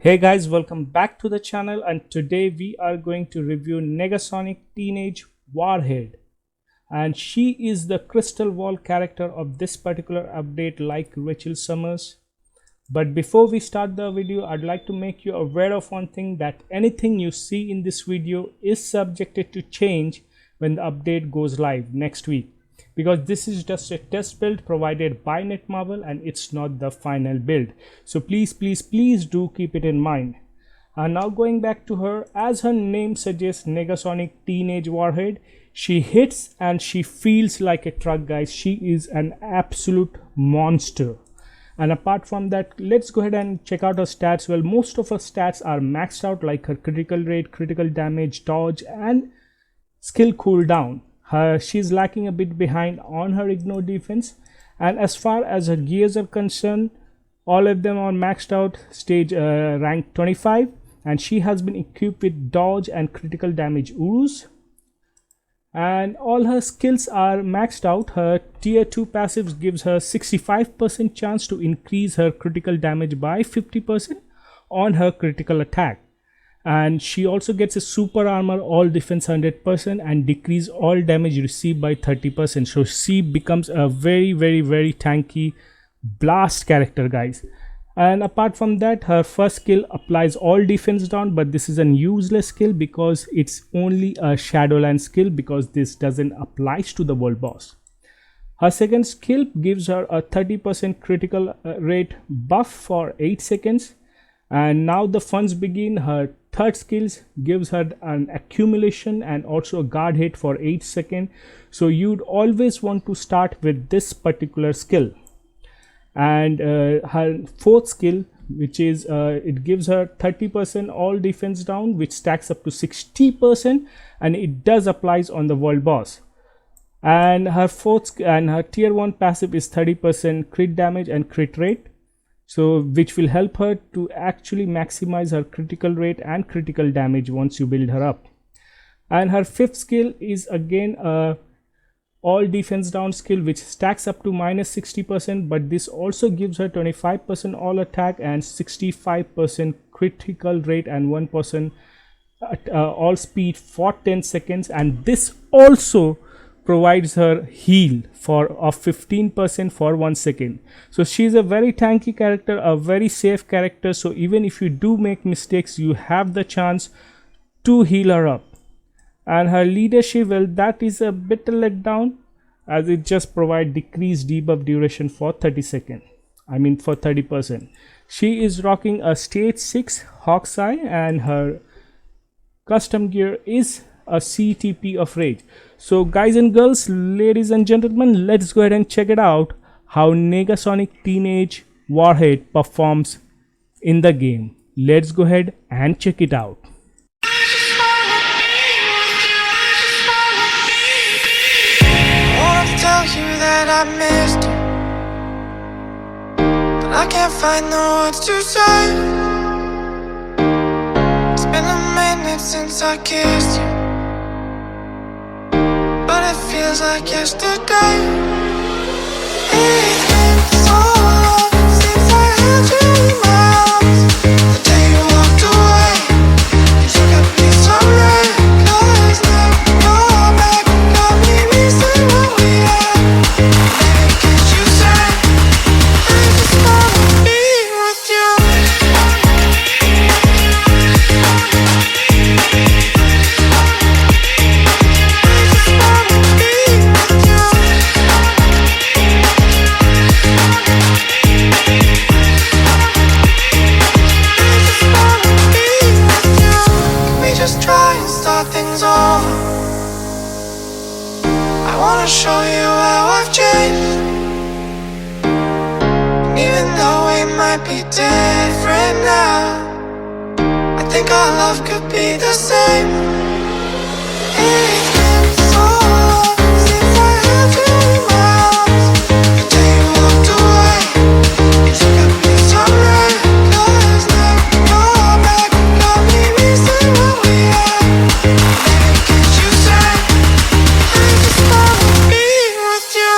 Hey guys, welcome back to the channel, and today we are going to review Negasonic Teenage Warhead, and she is the crystal ball character of this particular update like Rachel Summers. But before we start the video, I'd like to make you aware of one thing, that anything you see in this video is subjected to change when the update goes live next week, because this is just a test build provided by Netmarble and it's not the final build. So please do keep it in mind. And now going back to her, as her name suggests, Negasonic Teenage Warhead, she hits and she feels like a truck, guys. She is an absolute monster. And apart from that, let's go ahead and check out her stats. Well, most of her stats are maxed out, like her critical rate, critical damage, dodge and skill cooldown. She's lacking a bit behind on her ignore defense, and as far as her gears are concerned, all of them are maxed out, stage rank 25, and she has been equipped with dodge and critical damage Urus, and all her skills are maxed out. Her tier 2 passives gives her 65% chance to increase her critical damage by 50% on her critical attack. And she also gets a super armor, all defense 100%, and decrease all damage received by 30%. So she becomes a very tanky blast character, guys. And apart from that, her first skill applies all defense down, but this is a useless skill because it's only a Shadowland skill, because this doesn't apply to the world boss. Her second skill gives her a 30% critical rate buff for 8 seconds. And now the funs begin. Her third skills gives her an accumulation and also a guard hit for 8 seconds. So you'd always want to start with this particular skill. And her fourth skill, which is it gives her 30% all defense down, which stacks up to 60%, and it does applies on the world boss. And her her tier 1 passive is 30% crit damage and crit rate, so which will help her to actually maximize her critical rate and critical damage once you build her up. And her fifth skill is again a all defense down skill, which stacks up to -60%, but this also gives her 25% all attack and 65% critical rate and 1% all speed for 10 seconds, and this also provides her heal of 15% for 1 second. So she's a very tanky character, a very safe character, so even if you do make mistakes, you have the chance to heal her up. And her leadership, well, that is a bit let down, as it just provides decreased debuff duration for 30%. She is rocking a stage 6 Hawk's Eye, and her custom gear is a CTP of Rage. So guys and girls, ladies and gentlemen, let's go ahead and check it out, how Negasonic Teenage Warhead performs in the game. Let's go ahead and check it out. Tell you that I missed you, but I can't find the words to say. It's been a minute since I kissed you, but it feels like yesterday. It's been so long since I held you in my arms. The day you walked away, you took a piece of reckless. Now you're back, got me missing what we had. Baby, can't you say I just wanna be with you? Show you how I've changed, and even though we might be different now, I think our love could be the same. It's been so long since I held you in my arms. The day you walked away, you took a piece of reckless. Now you're back, got me missing what we had. Baby, can't you say I just wanna be with you?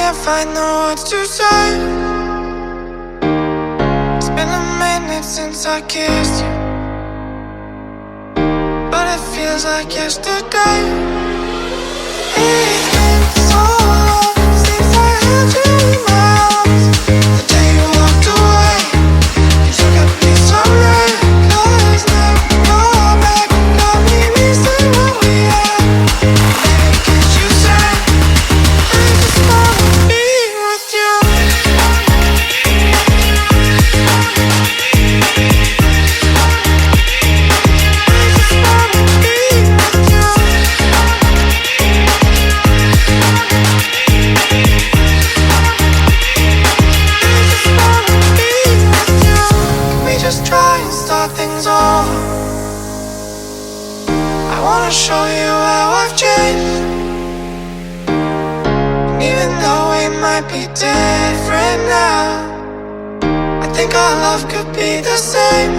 can't find the words to say. It's been a minute since I kissed you, but it feels like yesterday. It's been so long since I held you in my arms. The day you walked away, you took me somewhere. 'Cause now you're back, got me missing what we had. Baby, can't you say I just wanna be with you? Just try and start things over. I wanna show you how I've changed. And even though we might be different now, I think our love could be the same.